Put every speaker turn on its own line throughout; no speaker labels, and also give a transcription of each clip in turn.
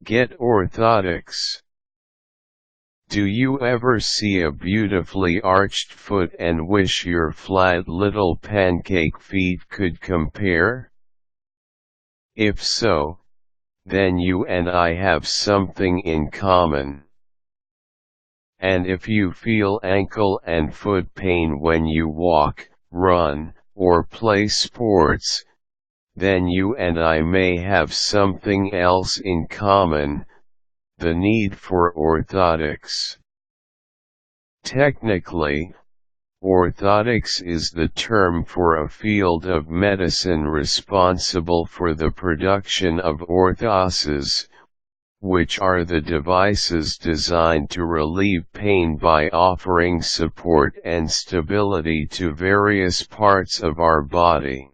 Get orthotics. Do you ever see a beautifully arched foot and wish your flat little pancake feet could compare? If so, then you and I have something in common. And if you feel ankle and foot pain when you walk, run, or play sports, then you and I may have something else in common: the need for orthotics. Technically, orthotics is the term for a field of medicine responsible for the production of orthoses, which are the devices designed to relieve pain by offering support and stability to various parts of our body.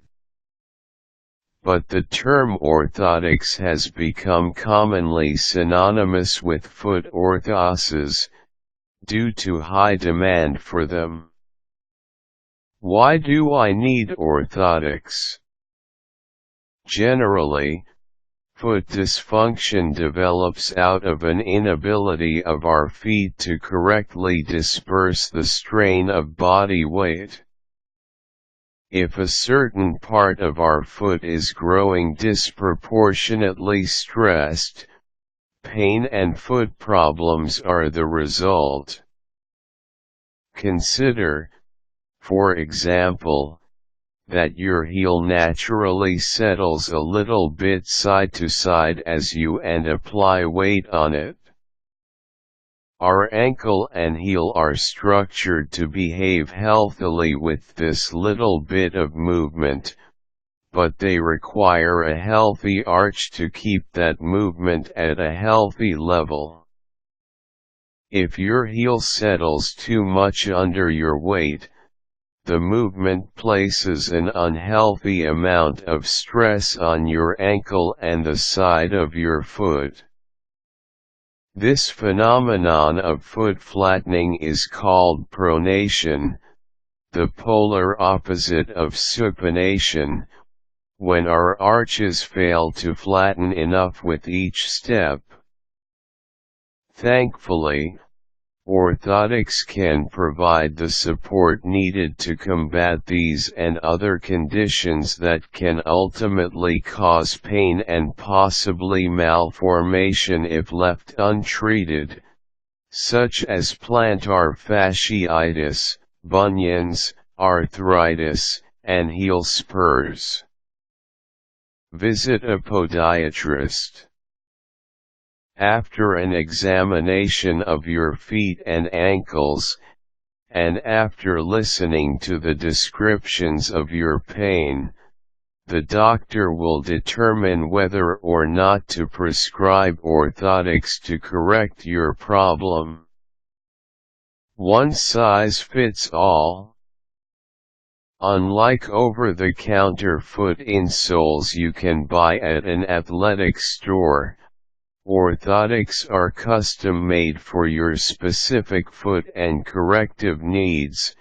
But the term orthotics has become commonly synonymous with foot orthoses, due to high demand for them. Why do I need orthotics? Generally, foot dysfunction develops out of an inability of our feet to correctly disperse the strain of body weight. If a certain part of our foot is growing disproportionately stressed, pain and foot problems are the result. Consider, for example, that your heel naturally settles a little bit side to side as you apply weight on it. Our ankle and heel are structured to behave healthily with this little bit of movement, but they require a healthy arch to keep that movement at a healthy level. If your heel settles too much under your weight, the movement places an unhealthy amount of stress on your ankle and the side of your foot. This phenomenon of foot flattening is called pronation, the polar opposite of supination, when our arches fail to flatten enough with each step. Thankfully, orthotics can provide the support needed to combat these and other conditions that can ultimately cause pain and possibly malformation if left untreated, such as plantar fasciitis, bunions, arthritis, and heel spurs. Visit a podiatrist. After an examination of your feet and ankles, and after listening to the descriptions of your pain, the doctor will determine whether or not to prescribe orthotics to correct your problem. One size fits all. Unlike over-the-counter foot insoles you can buy at an athletic store, orthotics are custom-made for your specific foot and corrective needs.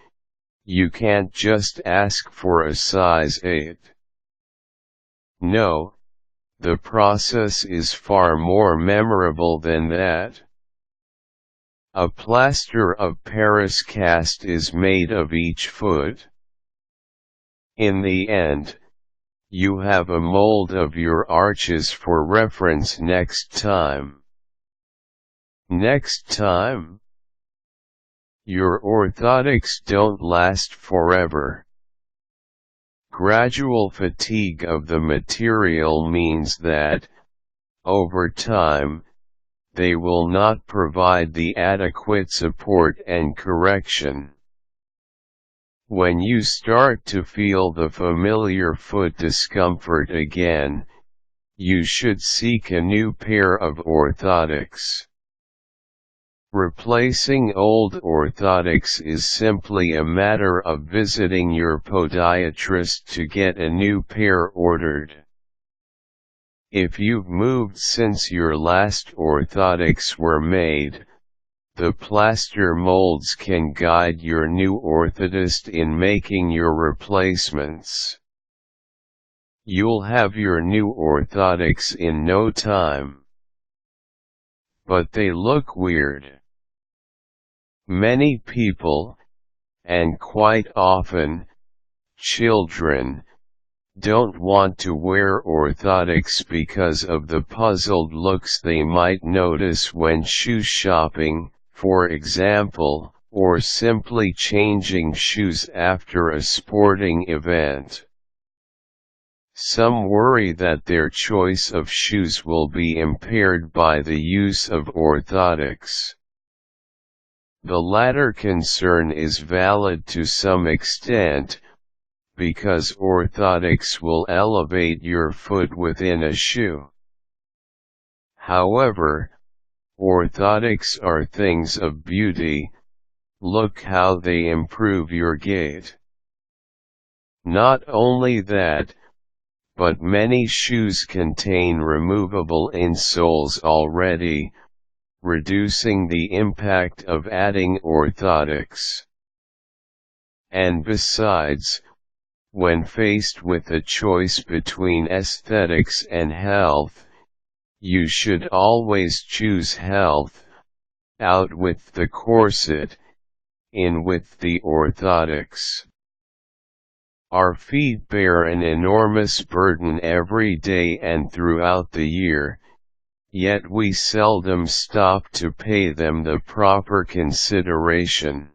You can't just ask for a size 8. No, the process is far more memorable than that. A plaster of Paris cast is made of each foot. In the end, you have a mold of your arches for reference next time. Next time? Your orthotics don't last forever. Gradual fatigue of the material means that, over time, they will not provide the adequate support and correction. When you start to feel the familiar foot discomfort again, you should seek a new pair of orthotics. Replacing old orthotics is simply a matter of visiting your podiatrist to get a new pair ordered. If you've moved since your last orthotics were made, the plaster molds can guide your new orthotist in making your replacements. You'll have your new orthotics in no time. but they look weird. Many people, and quite often, children, don't want to wear orthotics because of the puzzled looks they might notice when shoe shopping, for example, or simply changing shoes after a sporting event. Some worry that their choice of shoes will be impaired by the use of orthotics. The latter concern is valid to some extent, because orthotics will elevate your foot within a shoe. However, orthotics are things of beauty. Look how they improve your gait. Not only that, but many shoes contain removable insoles already, reducing the impact of adding orthotics. And besides, when faced with a choice between aesthetics and health, you should always choose health, out with the corset, in with the orthotics. Our feet bear an enormous burden every day and throughout the year, yet we seldom stop to pay them the proper consideration.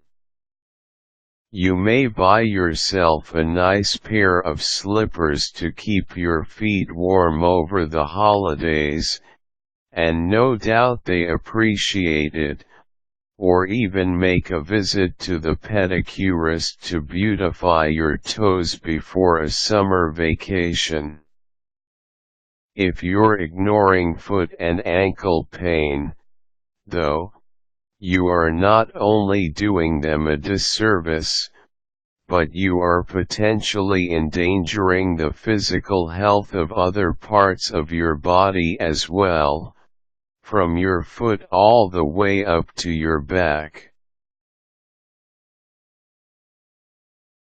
You may buy yourself a nice pair of slippers to keep your feet warm over the holidays, and no doubt they appreciate it, or even make a visit to the pedicurist to beautify your toes before a summer vacation. If you're ignoring foot and ankle pain, though, you are not only doing them a disservice, but you are potentially endangering the physical health of other parts of your body as well, from your foot all the way up to your back.